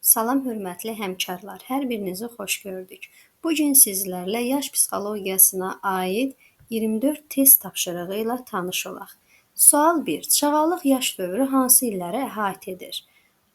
Salam hörmətli həmkarlar, hər birinizi xoş gördük. Bu gün sizlərlə yaş psixologiyasına aid 24 test tapşırığı ilə tanış olaq. Sual 1. Çağalıq yaş dövrü hansı illəri əhatə edir?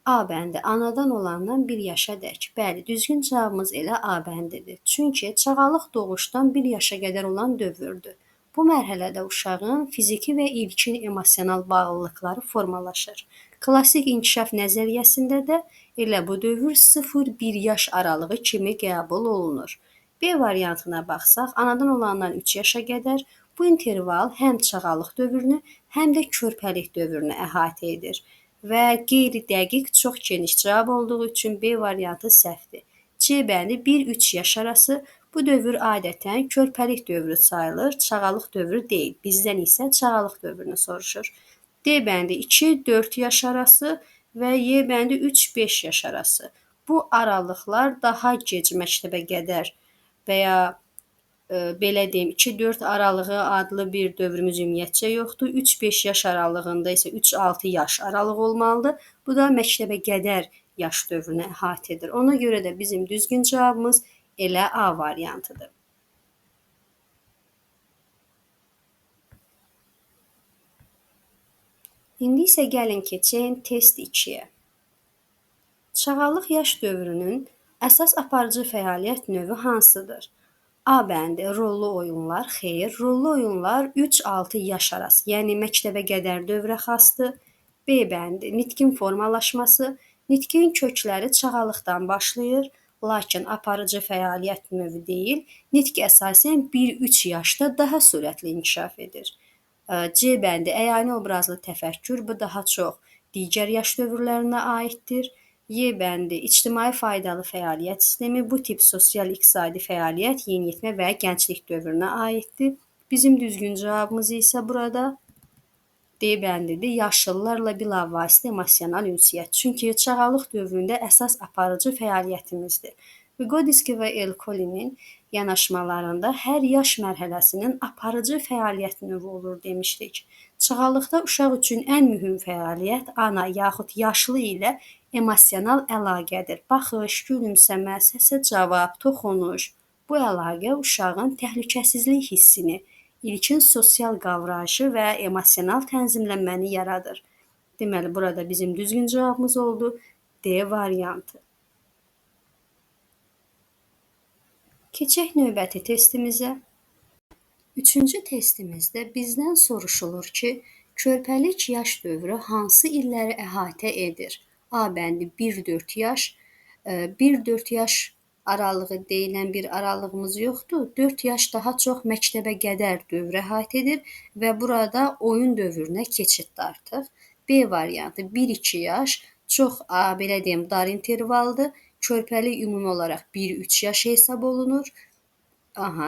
A bəndi anadan olandan 1 yaşadək. Bəli, düzgün cavabımız elə A bəndidir. Çünki çağalıq doğuşdan 1 yaşa qədər olan dövrdür. Bu mərhələdə uşağın fiziki və ilkin emosional bağlılıqları formalaşır. Klassik inkişaf nəzəriyyəsində də elə bu dövr 0-1 yaş aralığı kimi qəbul olunur. B variantına baxsaq, anadan olandan 3 yaşa qədər bu interval həm çağalıq dövrünü, həm də körpəlik dövrünü əhatə edir və qeyri-dəqiq çox geniş cavab olduğu üçün B variantı səhvdir. C bəndi 1-3 yaş arası bu dövr adətən körpəlik dövrü sayılır, çağalıq dövrü deyil. Bizdən isə çağalıq dövrünü soruşur. D bəndi 2-4 yaş arası və Y bəndi 3-5 yaş arası. Bu aralıqlar daha gec məktəbə qədər və ya belə deyim 2-4 aralığı adlı bir dövrümüz ümumiyyətcə yoxdur. 3-5 yaş aralığında isə 3-6 yaş aralığı olmalıdır. Bu da məktəbə qədər yaş dövrünü əhatə edir. Ona görə də bizim düzgün cavabımız elə A variantıdır. İndi isə gəlin keçək test 2-yə. Çağalıq yaş dövrünün əsas aparıcı fəaliyyət növü hansıdır? A bəndi rollu oyunlar, xeyr, rollu oyunlar 3-6 yaş arası, yəni məktəbə qədər dövrə xasdır. B bəndi nitqin formalaşması, nitqin kökləri çağalıqdan başlayır, lakin aparıcı fəaliyyət növü deyil, nitq əsasən 1-3 yaşda daha sürətli inkişaf edir. C bəndi əyani obrazlı təfəkkür, bu daha çox digər yaş dövrlərinə aiddir. Y bəndi ictimai faydalı fəaliyyət sistemi, bu tip sosial-iqtisadi fəaliyyət yeniyetmə və gənclik dövrünə aiddir. Bizim düzgün cavabımız isə burada D bəndidir, yaşlılarla bilavasitə emosional ünsiyyət. Çünki çağalıq dövründə əsas aparıcı fəaliyyətimizdir. Vygotsky və Elkolinin yanaşmalarında hər yaş mərhələsinin aparıcı fəaliyyət növü olur demişdik. Çağalıqda uşaq üçün ən mühüm fəaliyyət ana yaxud yaşlı ilə emosional əlaqədir. Baxış, gülümsəmə, səsə cavab, toxunuş. Bu əlaqə uşağın təhlükəsizlik hissini, ilkin sosial qavrayışı və emosional tənzimlənməni yaradır. Deməli, burada bizim düzgün cavabımız oldu D variantı. Keçək növbəti testimizə. Üçüncü testimizdə bizdən soruşulur ki, körpəlik yaş dövrü hansı illəri əhatə edir? A bəndi 1-4 yaş, 1-4 yaş aralığı deyilən bir aralığımız yoxdur. 4 yaş daha çox məktəbə qədər dövr əhatə edir və burada oyun dövrünə keçiddir artıq. B variantı 1-2 yaş çox belə deyim dar intervaldır. Körpəlik ümumi olaraq 1-3 yaş hesab olunur.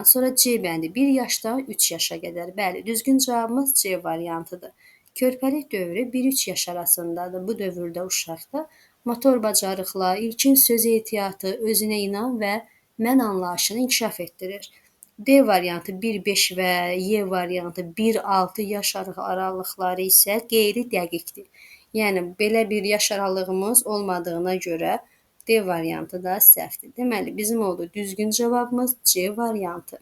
Sonra C bəndi 1 yaşdan 3 yaşa qədər. Bəli, düzgün cavabımız C variantıdır. Körpəlik dövrü 1-3 yaş arasındadır. Bu dövrdə uşaqda motor bacarıqlar, ilkin söz ehtiyatı, özünə inam və mən anlayışını inkişaf etdirir. D variantı 1-5 və Y variantı 1-6 yaş aralıqları isə qeyri-dəqiqdir. Yəni, belə bir yaş aralığımız olmadığına görə D variantı da səhvdir. Deməli, bizim oldu düzgün cavabımız C variantı.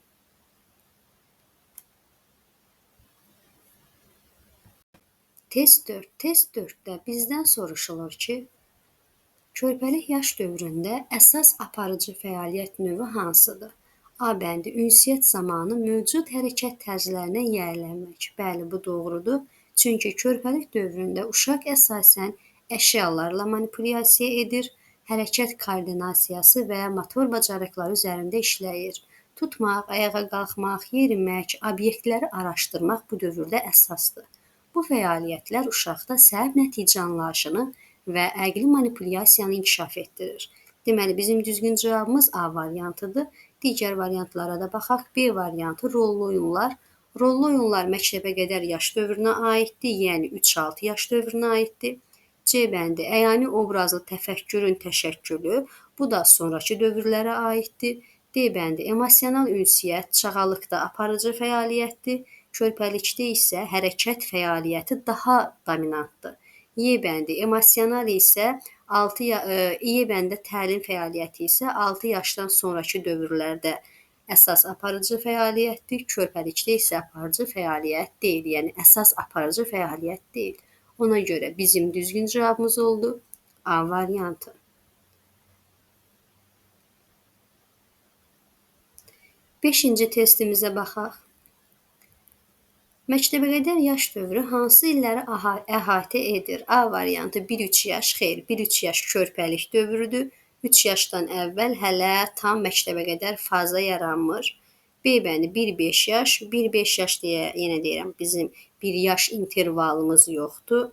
Test 4. Test 4-də bizdən soruşulur ki, körpəlik yaş dövründə əsas aparıcı fəaliyyət növü hansıdır? A bəndi ünsiyyət zamanı mövcud hərəkət tərzlərinə yiyələnmək. Bəli, bu doğrudur. Çünki körpəlik dövründə uşaq əsasən əşyalarla manipulyasiya edir, hərəkət koordinasiyası və motor bacarıqları üzərində işləyir. Tutmaq, ayağa qalxmaq, yerimək, obyektləri araşdırmaq bu dövrdə əsasdır. Bu fəaliyyətlər uşaqda səhv nəticə anlayışını və əqli manipulyasiyanı inkişaf etdirir. Deməli, bizim düzgün cavabımız A variantıdır. Digər variantlara da baxaq. B variantı rollu oyunlar. Rollu oyunlar məktəbə qədər yaş dövrünə aiddir, yəni 3-6 yaş dövrünə aiddir. C bəndi əyani obrazlı təfəkkürün təşəkkülü, bu da sonrakı dövrlərə aiddir. D bəndi emosional ünsiyyət, çağalıqda aparıcı fəaliyyətdir. Körpəlikdə isə hərəkət fəaliyyəti daha dominantdır. Y bəndi emosional isə İ bəndə təlim fəaliyyəti isə 6 yaşdan sonrakı dövrlərdə əsas aparıcı fəaliyyətdir. Körpəlikdə isə aparıcı fəaliyyət deyil, yəni əsas aparıcı fəaliyyət deyil. Ona görə bizim düzgün cavabımız oldu A variantı. 5-ci testimizə baxaq. Məktəbəqədər yaş dövrü hansı illəri əhatə edir? A variantı 1-3 yaş, xeyr, 1-3 yaş körpəlik dövrüdür. 3 yaşdan əvvəl hələ tam məktəbəqədər faza yaranmır. B bəndi 1-5 yaş, 1-5 yaş deyə yenə deyirəm, bizim bir yaş intervalımız yoxdur.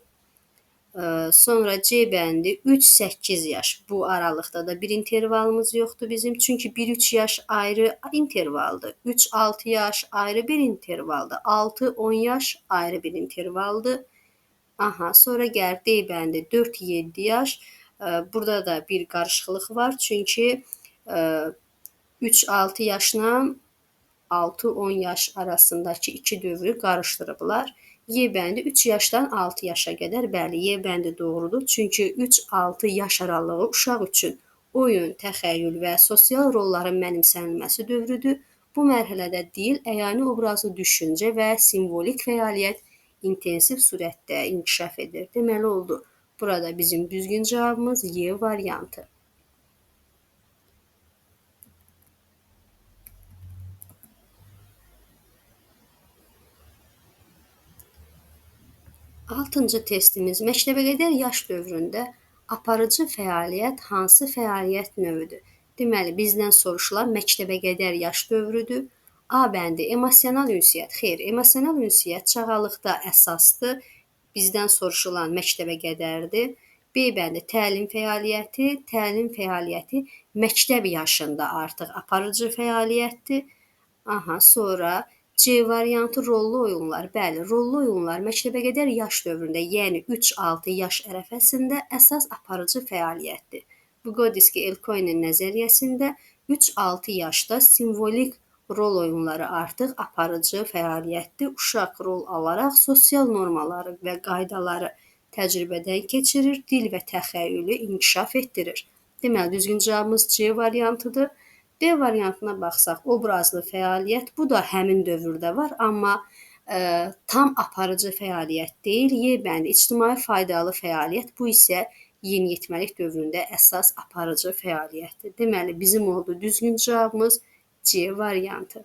Sonra C bəndi 3-8 yaş. Bu aralıqda da bir intervalımız yoxdur bizim. Çünki 1-3 yaş ayrı intervaldır. 3-6 yaş ayrı bir intervaldır. 6-10 yaş ayrı bir intervaldır. Sonra gəlir D bəndi 4-7 yaş. Burada da bir qarışıqlıq var. Çünki 3-6 yaşla 6-10 yaş arasındakı iki dövrü qarışdırıblar. Y bəndi 3 yaşdan 6 yaşa qədər, bəli, Y bəndi doğrudur. Çünki 3-6 yaş aralığı uşaq üçün oyun, təxəyyül və sosial rolların mənimsənilməsi dövrüdür. Bu mərhələdə dil, əyani obrazlı düşüncə və simvolik fəaliyyət intensiv surətdə inkişaf edir. Deməli oldu. Burada bizim düzgün cavabımız Y variantı. 6-cı testimiz məktəbəqədər yaş dövründə aparıcı fəaliyyət hansı fəaliyyət növüdür? Deməli, bizdən soruşulan məktəbəqədər yaş dövrüdür. A bəndi emosional ünsiyyət. Xeyr, emosional ünsiyyət çağalıqda əsasdır. Bizdən soruşulan məktəbəqədərdir. B bəndi təlim fəaliyyəti. Təlim fəaliyyəti məktəb yaşında artıq aparıcı fəaliyyətdir. Sonra C variantı rollu oyunlar. Bəli, rollu oyunlar məktəbəqədər yaş dövründə, yəni 3-6 yaş ərəfəsində əsas aparıcı fəaliyyətdir. Vygotsky-Elkoinin nəzəriyyəsində 3-6 yaşda simvolik rol oyunları artıq aparıcı fəaliyyətdir. Uşaq rol alaraq sosial normaları və qaydaları təcrübədən keçirir, dil və təxəyyülü inkişaf etdirir. Deməli, düzgün cavabımız C variantıdır. D variantına baxsaq, obrazlı fəaliyyət, bu da həmin dövrdə var, amma tam aparıcı fəaliyyət deyil. Y bəndi ictimai faydalı fəaliyyət, bu isə yeniyetməlik dövründə əsas aparıcı fəaliyyətdir. Deməli, bizim oldu düzgün cavabımız C variantı.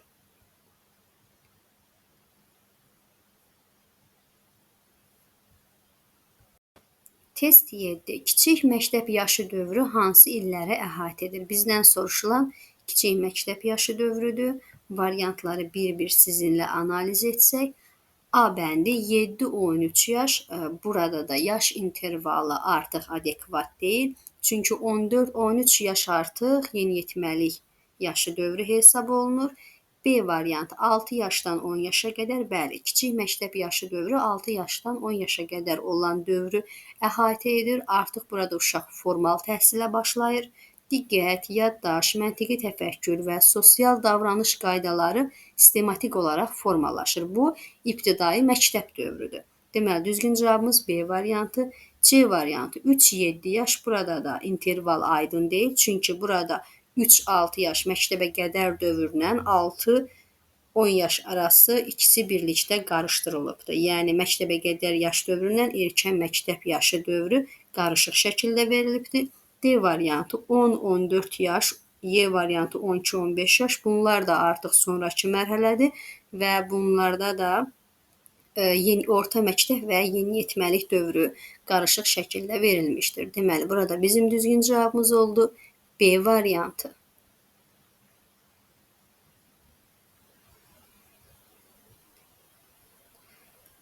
Test 7. Kiçik məktəb yaşı dövrü hansı illəri əhatə edir? Bizdən soruşulan kiçik məktəb yaşı dövrüdür. Variantları bir-bir sizinlə analiz etsək, A bəndi 7-13 yaş, burada da yaş intervalı artıq adekvat deyil. Çünki 14-13 yaş artıq yeniyetməlik yaşı dövrü hesab olunur. B variantı 6 yaşdan 10 yaşa qədər, bəli, kiçik məktəb yaşı dövrü 6 yaşdan 10 yaşa qədər olan dövrü əhatə edir. Artıq burada uşaq formal təhsilə başlayır. Diqqət, yaddaş, məntiqi təfəkkür və sosial davranış qaydaları sistematik olaraq formalaşır. Bu, ibtidai məktəb dövrüdür. Deməli, düzgün cavabımız B variantı. C variantı 3-7 yaş, burada da interval aydın deyil. Çünki burada 3-6 yaş məktəbə qədər dövrlə 6-10 yaş arası ikisi birlikdə qarışdırılıbdır. Yəni, məktəbə qədər yaş dövründən erkən məktəb yaşı dövrü qarışıq şəkildə verilibdir. D variantı 10-14 yaş, Y variantı 12-15 yaş. Bunlar da artıq sonrakı mərhələdir və bunlarda da orta məktəb və yeniyetməlik dövrü qarışıq şəkildə verilmişdir. Deməli, burada bizim düzgün cavabımız oldu B variantı.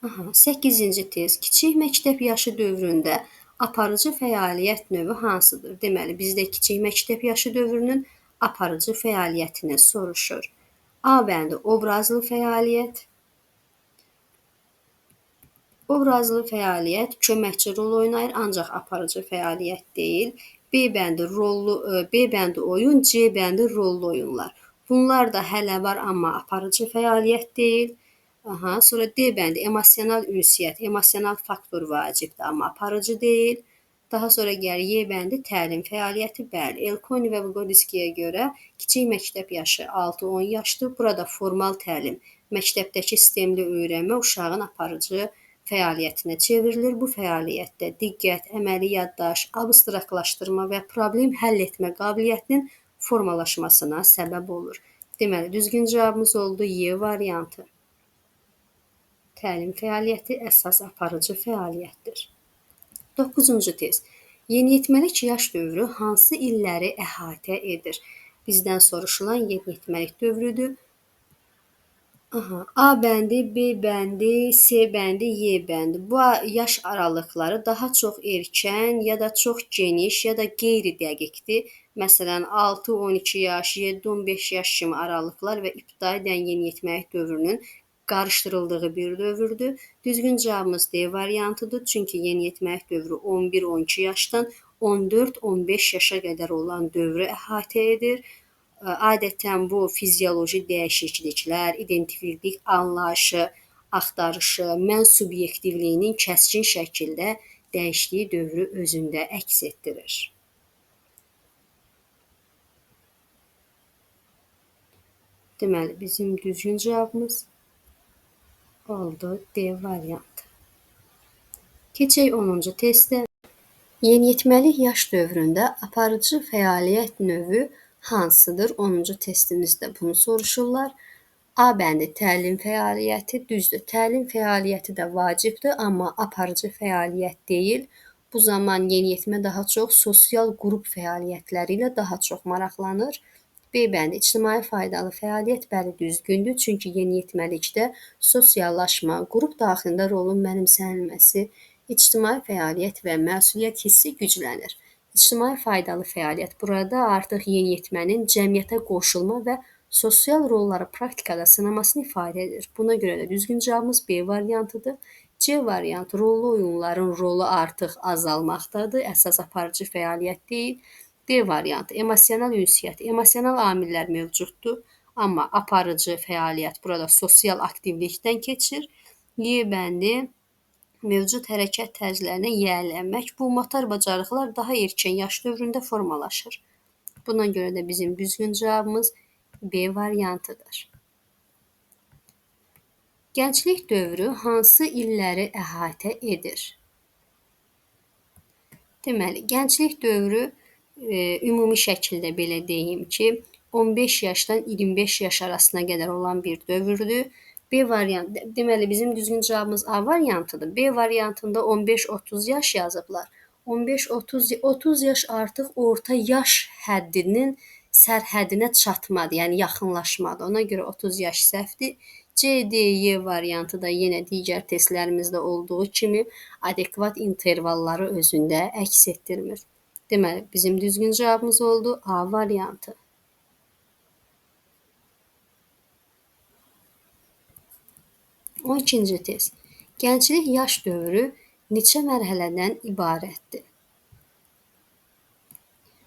8-ci test. Kiçik məktəb yaşı dövründə aparıcı fəaliyyət növü hansıdır? Deməli, bizdə kiçik məktəb yaşı dövrünün aparıcı fəaliyyətini soruşur. A bəndi obrazlı fəaliyyət. Obrazlı fəaliyyət köməkçi rol oynayır, ancaq aparıcı fəaliyyət deyil. B bəndi oyun, C bəndi rollu oyunlar. Bunlar da hələ var, amma aparıcı fəaliyyət deyil. Sonra D bəndi emosional ünsiyyət, emosional faktor vacibdir, amma aparıcı deyil. Daha sonra gəlir Y bəndi təlim fəaliyyəti. Bəli, Elkoni və Vygodskiyə görə kiçik məktəb yaşı 6-10 yaşdır. Burada formal təlim, məktəbdəki sistemli öyrənmə uşağın aparıcı fəaliyyətinə çevrilir. Bu fəaliyyətdə diqqət, əməli yaddaş, abstraktlaşdırma və problem həll etmə qabiliyyətinin formalaşmasına səbəb olur. Deməli, düzgün cavabımız oldu Y variantı. Təlim fəaliyyəti əsas aparıcı fəaliyyətdir. 9-cu test. Yeniyetməlik yaş dövrü hansı illəri əhatə edir? Bizdən soruşulan yeniyetməlik dövrüdür. A bəndi, B bəndi, C bəndi, Y bəndi. Bu yaş aralıqları daha çox erkən ya da çox geniş ya da qeyri-dəqiqdir. Məsələn, 6-12 yaş, 7-15 yaş kimi aralıqlar və ibtidaidən yeniyetməlik dövrünün qarışdırıldığı bir dövrdür. Düzgün cavabımız D variantıdır. Çünki yeniyetməlik dövrü 11-12 yaşdan 14-15 yaşa qədər olan dövrü əhatə edir. Adətən bu fizioloji dəyişikliklər, identifiklik anlayışı, axtarışı, mən subyektivliyinin kəskin şəkildə dəyişdiyi dövrü özündə əks etdirir. Deməli, bizim düzgün cavabımız oldu D variantı. Keçək 10-cu testə. Yeniyetməlik yaş dövründə aparıcı fəaliyyət növü hansıdır? 10-cu testimizdə bunu soruşurlar. A bəndi təlim fəaliyyəti düzdür. Təlim fəaliyyəti də vacibdir, amma aparıcı fəaliyyət deyil. Bu zaman yeniyetmə daha çox sosial qrup fəaliyyətləri ilə daha çox maraqlanır. B bəndi ictimai faydalı fəaliyyət bəli düzgündür, çünki yeniyetməlikdə sosiallaşma, qrup daxilində rolun mənimsənilməsi, ictimai fəaliyyət və məsuliyyət hissi güclənir. İctimai faydalı fəaliyyət burada artıq yeniyetmənin cəmiyyətə qoşulma və sosial rolları praktikada sınamasını ifadə edir. Buna görə də düzgün cavabımız B variantıdır. C variantı rollu oyunların rolu artıq azalmaqdadır, əsas aparıcı fəaliyyət deyil. D variantı emosional ünsiyyət, emosional amillər mövcuddur, amma aparıcı fəaliyyət burada sosial aktivlikdən keçir. Y bəndi mövcud hərəkət tərzlərinə yiyələnmək, bu motor bacarıqlar daha erkən yaş dövründə formalaşır. Buna görə də bizim düzgün cavabımız B variantıdır. Gənclik dövrü hansı illəri əhatə edir? Deməli, gənclik dövrü ümumi şəkildə belə deyim ki, 15 yaşdan 25 yaş arasına qədər olan bir dövrdür. B variantı, deməli bizim düzgün cavabımız A variantıdır. B variantında 15-30 yaş yazıblar. 15-30 yaş artıq orta yaş həddinin sərhədinə çatmadı, yəni yaxınlaşmadı. Ona görə 30 yaş səhvdir. C, D, Y variantı da yenə digər testlərimizdə olduğu kimi adekvat intervalları özündə əks etdirmir. Deməli, bizim düzgün cavabımız oldu A variantı. 12-ci test. Gənclik yaş dövrü neçə mərhələdən ibarətdir?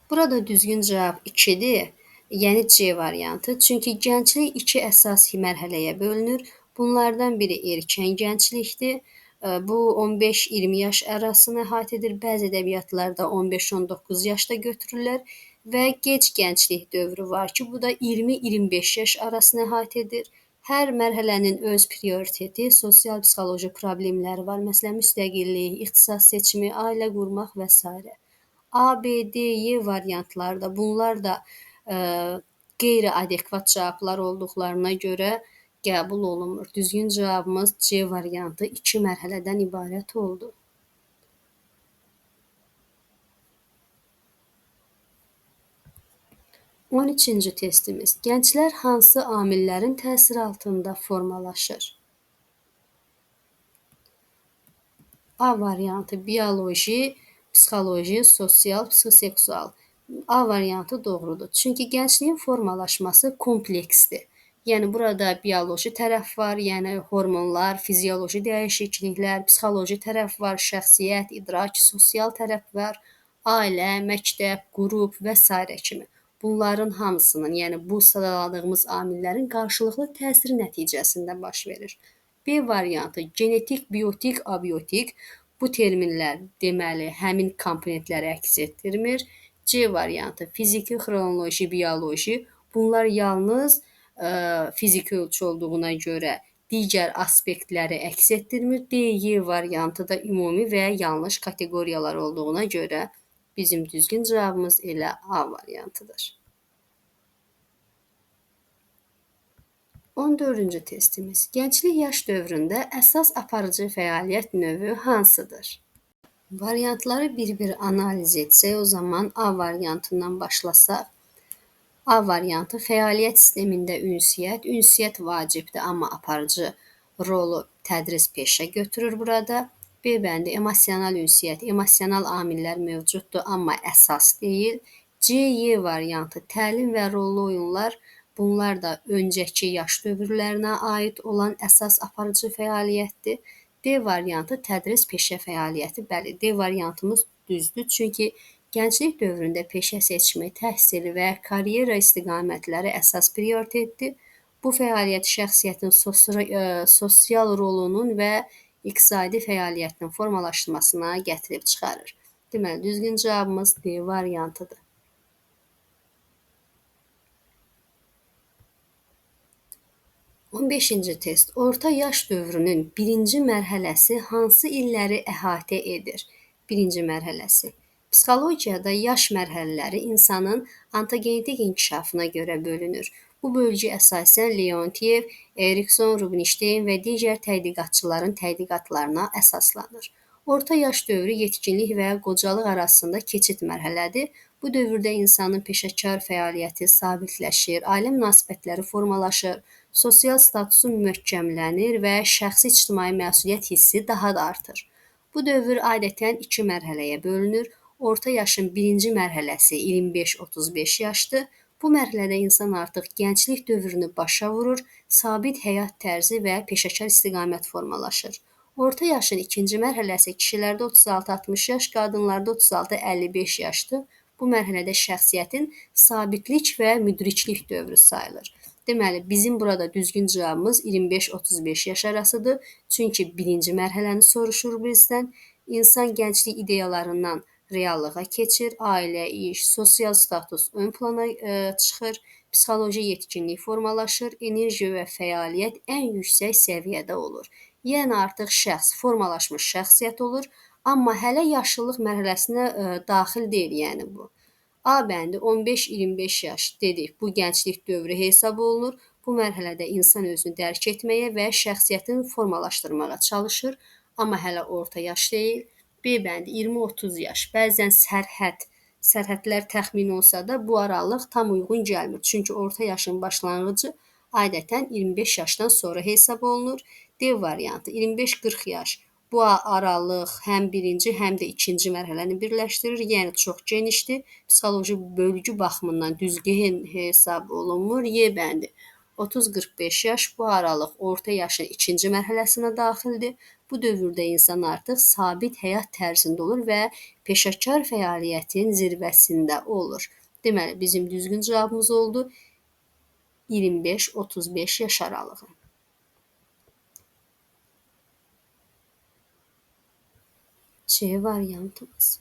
Burada düzgün cavab 2-dir, yəni C variantı. Çünki gənclik 2 əsas mərhələyə bölünür. Bunlardan biri erkən gənclikdir. Bu 15-20 yaş arasını əhatə edir. Bəzi ədəbiyyatlarda 15-19 yaşda götürürlər və gec gənclik dövrü var ki, bu da 20-25 yaş arasını əhatə edir. Hər mərhələnin öz prioriteti, sosial-psixoloji problemləri var. Məsələn, müstəqillik, ixtisas seçimi, ailə qurmaq və s. A, B, D, Y variantları da bunlar da qeyri-adekvat cavablar olduqlarına görə qəbul olunmur. Düzgün cavabımız C variantı 2 mərhələdən ibarət oldu. 13-cü testimiz. Gənclər hansı amillərin təsiri altında formalaşır? A variantı bioloji, psixoloji, sosial, psixoseksual. A variantı doğrudur. Çünki gəncliyin formalaşması kompleksdir. Yəni burada bioloji tərəf var, yəni hormonlar, fizioloji dəyişikliklər, psixoloji tərəf var, şəxsiyyət, idrak, sosial tərəf var, ailə, məktəb, qrup və s. kimi. Bunların hamısının, yəni bu sadaladığımız amillərin qarşılıqlı təsiri nəticəsində baş verir. B variantı genetik, biotik, abiotik. Bu terminlər deməli həmin komponentləri əks etdirmir. C variantı fiziki, xronoloji, bioloji. Bunlar yalnız fiziki ölçü olduğuna görə digər aspektləri əks etdirmir. D, Y variantı da ümumi və yanlış kateqoriyalar olduğuna görə bizim düzgün cavabımız elə A variantıdır. 14-cü testimiz. Gənclik yaş dövründə əsas aparıcı fəaliyyət növü hansıdır? Variantları bir-bir analiz etsək, o zaman A variantından başlasaq. A variantı fəaliyyət sistemində ünsiyyət. Ünsiyyət vacibdir, amma aparıcı rolu tədris peşə götürür burada. B bəndi emosional ünsiyyət, emosional amillər mövcuddur, amma əsas deyil. C, Y variantı təlim və rollu oyunlar. Bunlar da öncəki yaş dövrlərinə aid olan əsas aparıcı fəaliyyətdir. D variantı tədris peşə fəaliyyəti. Bəli, D variantımız düzdür. Çünki gənclik dövründə peşə seçimi, təhsil və karyera istiqamətləri əsas prioritetdir. Bu fəaliyyət şəxsiyyətin sosial rolunun və iqtisadi fəaliyyətin formalaşdırmasına gətirib çıxarır. Deməli, düzgün cavabımız D variantıdır. 15-ci test. Orta yaş dövrünün birinci mərhələsi hansı illəri əhatə edir? Birinci mərhələsi. Psixologiyada yaş mərhələləri insanın ontogenetik inkişafına görə bölünür. Bu bölgü əsasən Leontiyev, Erikson, Rubinstein və digər tədqiqatçıların tədqiqatlarına əsaslanır. Orta yaş dövrü yetkinlik və qocalıq arasında keçid mərhələdir. Bu dövrdə insanın peşəkar fəaliyyəti sabitləşir, ailə münasibətləri formalaşır, sosial statusu möhkəmlənir və şəxsi ictimai məsuliyyət hissi daha da artır. Bu dövr adətən iki mərhələyə bölünür. Orta yaşın birinci mərhələsi 25-35 yaşdır. Bu mərhələdə insan artıq gənclik dövrünü başa vurur, sabit həyat tərzi və peşəkar istiqamət formalaşır. Orta yaşın ikinci mərhələsi kişilərdə 36-60 yaş, qadınlarda 36-55 yaşdır. Bu mərhələdə şəxsiyyətin sabitlik və müdriklik dövrü sayılır. Deməli, bizim burada düzgün cavabımız 25-35 yaş arasıdır. Çünki birinci mərhələni soruşur bizdən. İnsan gənclik ideyalarından reallığa keçir, ailə, iş, sosial status ön plana çıxır, psixoloji yetkinlik formalaşır, enerji və fəaliyyət ən yüksək səviyyədə olur. Yəni artıq şəxs formalaşmış şəxsiyyət olur, amma hələ yaşlılıq mərhələsinə daxil deyil, yəni bu. A bəndi 15-25 yaş dedik. Bu gənclik dövrü hesab olunur. Bu mərhələdə insan özünü dərk etməyə və şəxsiyyətini formalaşdırmağa çalışır, amma hələ orta yaş deyil. B bəndi 20-30 yaş. Bəzən sərhədlər təxmin olsa da bu aralıq tam uyğun gəlmir. Çünki orta yaşın başlanğıcı adətən 25 yaşdan sonra hesab olunur. D variantı 25-40 yaş. Bu aralıq həm birinci, həm də ikinci mərhələni birləşdirir, yəni çox genişdir. Psixoloji bölgü baxımından düzgün hesab olunmur. Y bəndi 30-45 yaş, bu aralıq orta yaşın ikinci mərhələsinə daxildir. Bu dövrdə insan artıq sabit həyat tərzində olur və peşəkar fəaliyyətin zirvəsində olur. Deməli, bizim düzgün cavabımız oldu 25-35 yaş aralığı. C variantımız.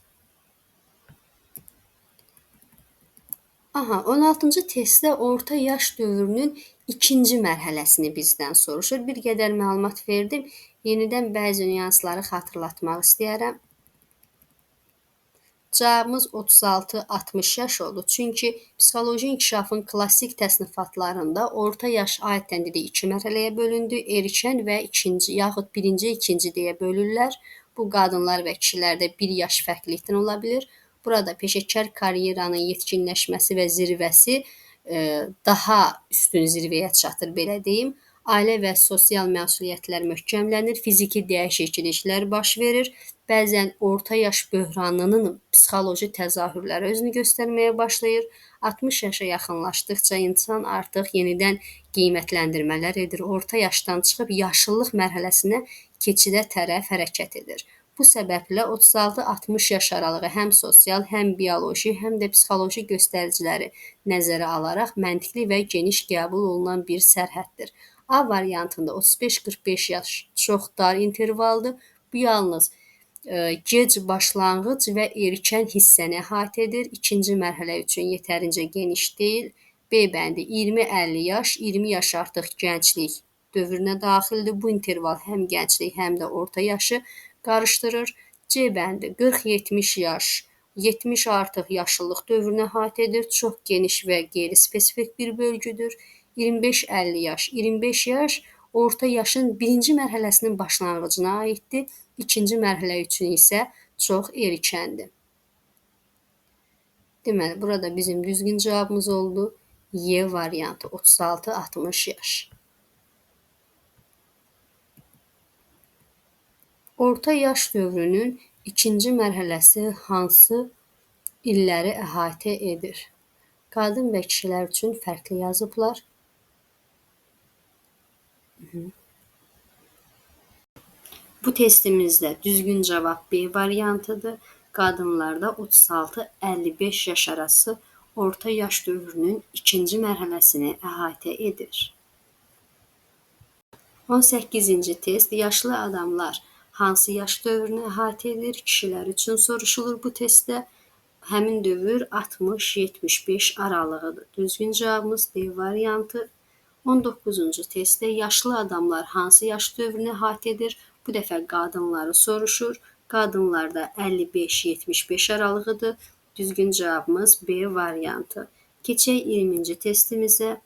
16-cı testdə orta yaş dövrünün ikinci mərhələsini bizdən soruşur. Bir qədər məlumat verdim. Yenidən bəzi nüansları xatırlatmaq istəyərəm. Cavabımız 36-60 yaş oldu. Çünki psixoloji inkişafın klassik təsnifatlarında orta yaş adətən dedik iki mərhələyə bölündü. Erkən və ikinci, yaxud birinci, ikinci deyə bölürlər. Bu qadınlar və kişilərdə bir yaş fərqlilikdən ola bilir. Burada peşəkar karyeranın yetkinləşməsi və zirvəsi daha üstün zirvəyə çatır, belə deyim. Ailə və sosial məsuliyyətlər möhkəmlənir, fiziki dəyişikliklər baş verir. Bəzən orta yaş böhranının psixoloji təzahürləri özünü göstərməyə başlayır. 60 yaşa yaxınlaşdıqca insan artıq yenidən qiymətləndirmələr edir. Orta yaşdan çıxıb yaşlılıq mərhələsinə keçidə tərəf hərəkət edir. Bu səbəblə 36-60 yaş aralığı həm sosial, həm bioloji, həm də psixoloji göstəriciləri nəzərə alaraq məntiqli və geniş qəbul olunan bir sərhəddir. A variantında 35-45 yaş çox dar intervaldır. Bu yalnız gec başlanğıc və erkən hissəni əhatə edir. İkinci mərhələ üçün yetərincə geniş deyil. B bəndi 20-50 yaş, 20 yaş artıq gənclik dövrünə daxildir. Bu interval həm gənclik, həm də orta yaşı qarışdırır. C bəndi 40-70 yaş, 70 artıq yaşıllıq dövrünü əhatə edir. Çox geniş və qeyri-spesifik bir bölgüdür. 25-50 yaş, 25 yaş orta yaşın birinci mərhələsinin başlanğıcına aiddir. İkinci mərhələ üçün isə çox erkəndir. Deməli, burada bizim düzgün cavabımız oldu. Y variantı 36-60 yaş. Orta yaş dövrünün ikinci mərhələsi hansı illəri əhatə edir? Qadın və kişilər üçün fərqli yazıblar. Bu testimizdə düzgün cavab B variantıdır. Qadınlarda 36-55 yaş arası orta yaş dövrünün ikinci mərhələsini əhatə edir. 18-ci test. Yaşlı adamlar hansı yaş dövrünü əhatə edir? Kişilər üçün soruşulur bu testdə. Həmin dövr 60-75 aralığıdır. Düzgün cavabımız D variantı. 19-cu testdə yaşlı adamlar hansı yaş dövrünü əhatə edir? Bu dəfə qadınları soruşur. Qadınlarda 55-75 aralığıdır. Düzgün cavabımız B variantı. Keçək 20-ci testimizə.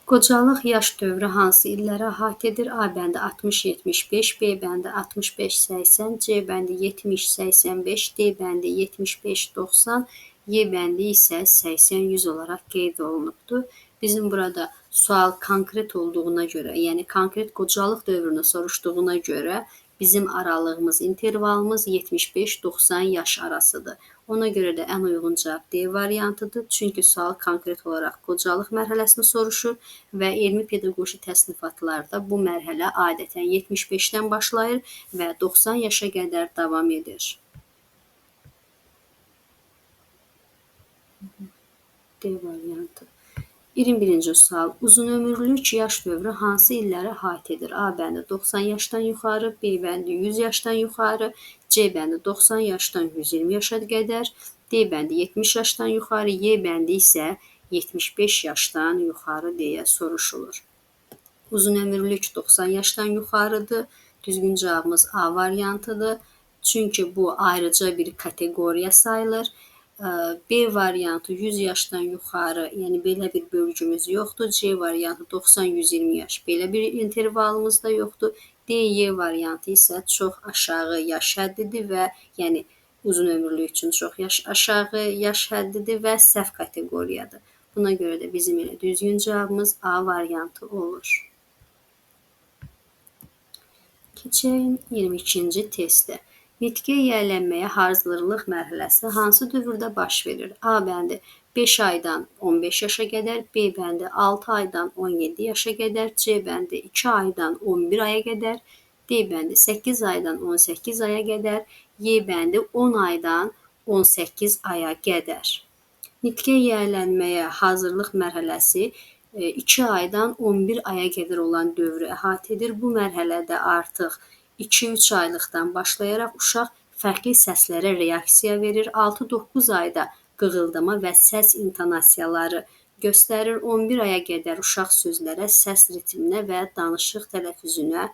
Qocalıq yaş dövrü hansı illəri əhatə edir? A bəndi 60-75, B bəndi 65-80, C bəndi 70-85, D bəndi 75-90, Y bəndi isə 80-100 olaraq qeyd olunubdur. Bizim burada sual konkret olduğuna görə, yəni konkret qocalıq dövrünü soruşduğuna görə bizim aralığımız, intervalımız 75-90 yaş arasıdır. Ona görə də ən uyğun cavab D variantıdır. Çünki sual konkret olaraq qocalıq mərhələsini soruşur və elmi pedaqoji təsnifatlarda bu mərhələ adətən 75-dən başlayır və 90 yaşa qədər davam edir. D variantı. 21-ci sual. Uzunömürlük yaş dövrü hansı illəri əhatə edir? A bəndi 90 yaşdan yuxarı, B bəndi 100 yaşdan yuxarı, C bəndi 90 yaşdan 120 yaşa qədər, D bəndi 70 yaşdan yuxarı, Y bəndi isə 75 yaşdan yuxarı deyə soruşulur. Uzunömürlük 90 yaşdan yuxarıdır. Düzgün cavabımız A variantıdır. Çünki bu ayrıca bir kateqoriya sayılır. B variantı 100 yaşdan yuxarı, yəni belə bir bölgümüz yoxdur. C variantı 90-120 yaş, belə bir intervalımız da yoxdur. D, Y variantı isə çox aşağı yaş həddidir və yəni uzunömürlük üçün çox aşağı yaş həddidir və səhv kateqoriyadır. Buna görə də bizim elə düzgün cavabımız A variantı olur. Keçək 22-ci testə. Nitqə yiyələnməyə hazırlıq mərhələsi hansı dövrdə baş verir? A bəndi 5 aydan 15 yaşa qədər, B bəndi 6 aydan 17 yaşa qədər, C bəndi 2 aydan 11 aya qədər, D bəndi 8 aydan 18 aya qədər, Y bəndi 10 aydan 18 aya qədər. Nitqə yiyələnməyə hazırlıq mərhələsi 2 aydan 11 aya qədər olan dövrü əhatə edir. Bu mərhələdə artıq 2-3 aylıqdan başlayaraq uşaq fərqli səslərə reaksiya verir. 6-9 ayda qığıldama və səs intonasiyaları göstərir. 11 aya qədər uşaq sözlərə, səs ritminə və danışıq tələffüzünə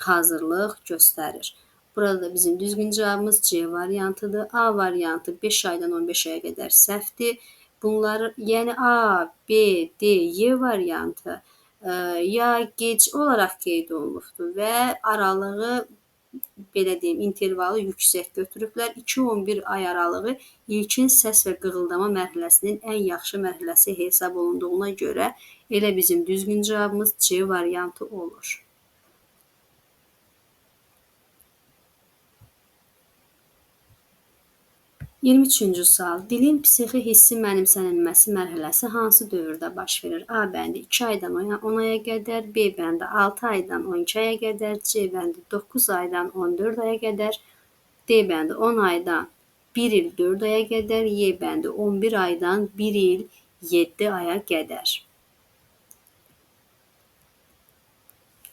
hazırlıq göstərir. Burada bizim düzgün cavabımız C variantıdır. A variantı 5 aydan 15 aya qədər səhvdir. Bunları, yəni A, B, D, Y variantı ya gec olaraq qeyd olunubdur və aralığı, belə deyim, intervalı yüksək götürüblər. 2-11 ay aralığı ilkin səs və qığıldama mərhələsinin ən yaxşı mərhələsi hesab olunduğuna görə elə bizim düzgün cavabımız C variantı olur. 23-cü sual. Dilin psixi hissi mənimsənilməsi mərhələsi hansı dövrdə baş verir? A bəndi 2 aydan 10 aya qədər, B bəndi 6 aydan 12 aya qədər, C bəndi 9 aydan 14 aya qədər, D bəndi 10 aydan 1 il 4 aya qədər, Y bəndi 11 aydan 1 il 7 aya qədər.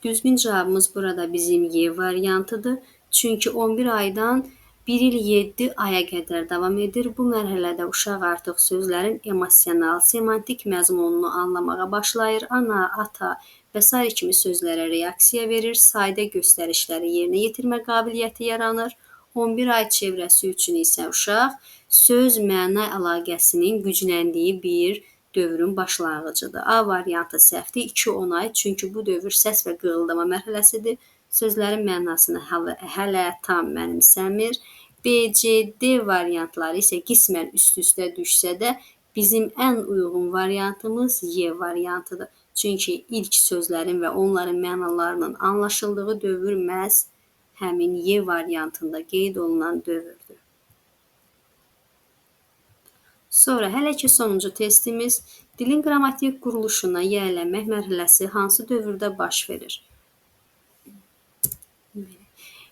Düzgün cavabımız burada bizim Y variantıdır. Çünki 11 aydan 1 il 7 aya qədər davam edir. Bu mərhələdə uşaq artıq sözlərin emosional, semantik məzmununu anlamağa başlayır. Ana, ata və s. kimi sözlərə reaksiya verir. Sadə göstərişləri yerinə yetirmə qabiliyyəti yaranır. 11 ay çevrəsi üçün isə uşaq söz məna əlaqəsinin gücləndiyi bir dövrün başlanğıcıdır. A variantı səhvdir. 2-10 ay, çünki bu dövr səs və qığıldama mərhələsidir. Sözlərin mənasını hələ tam mənimsəmir. B, C, D variantları isə qismən üst-üstə düşsə də bizim ən uyğun variantımız Y variantıdır. Çünki ilk sözlərin və onların mənalarının anlaşıldığı dövr məhz həmin Y variantında qeyd olunan dövrdür. Sonra hələ ki sonuncu testimiz dilin qrammatik quruluşuna yiyələnmək mərhələsi hansı dövrdə baş verir?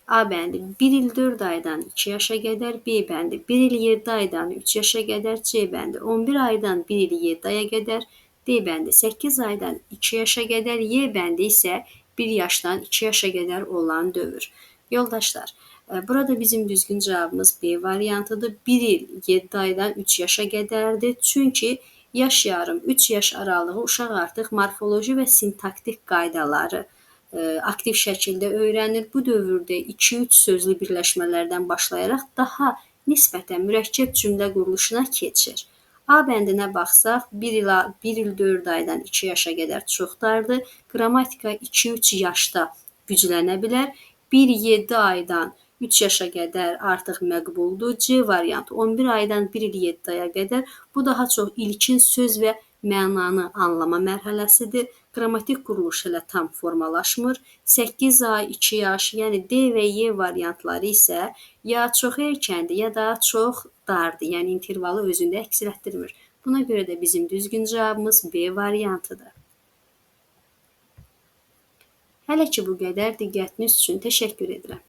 A bəndi 1 il 4 aydan 2 yaşa qədər, B bəndi 1 il 7 aydan 3 yaşa qədər, C bəndi 11 aydan 1 il 7 aya qədər, D bəndi 8 aydan 2 yaşa qədər, Y bəndi isə 1 yaşdan 2 yaşa qədər olan dövr. Yoldaşlar, burada bizim düzgün cavabımız B variantıdır. 1 il 7 aydan 3 yaşa qədərdir. Çünki yaş yarım 3 yaş aralığı uşaq artıq morfoloji və sintaktik qaydaları aktiv şəkildə öyrənir. Bu dövrdə 2-3 sözlü birləşmələrdən başlayaraq daha nisbətən mürəkkəb cümlə quruluşuna keçir. A bəndinə baxsaq, 1 il 4 aydan 2 yaşa qədər çox dardır. Qrammatika 2-3 yaşda güclənə bilər. 1-7 aydan 3 yaşa qədər artıq məqbuldur. C variantı 11 aydan 1 il 7 aya qədər. Bu daha çox ilkin söz və mənanı anlama mərhələsidir. Qrammatik quruluş hələ tam formalaşmır. 8 ay, 2 yaş, yəni D və Y variantları isə ya çox erkəndir, ya da çox dardır, yəni intervalı özündə əks etdirmir. Buna görə də bizim düzgün cavabımız B variantıdır. Hələ ki bu qədər. Diqqətiniz üçün təşəkkür edirəm.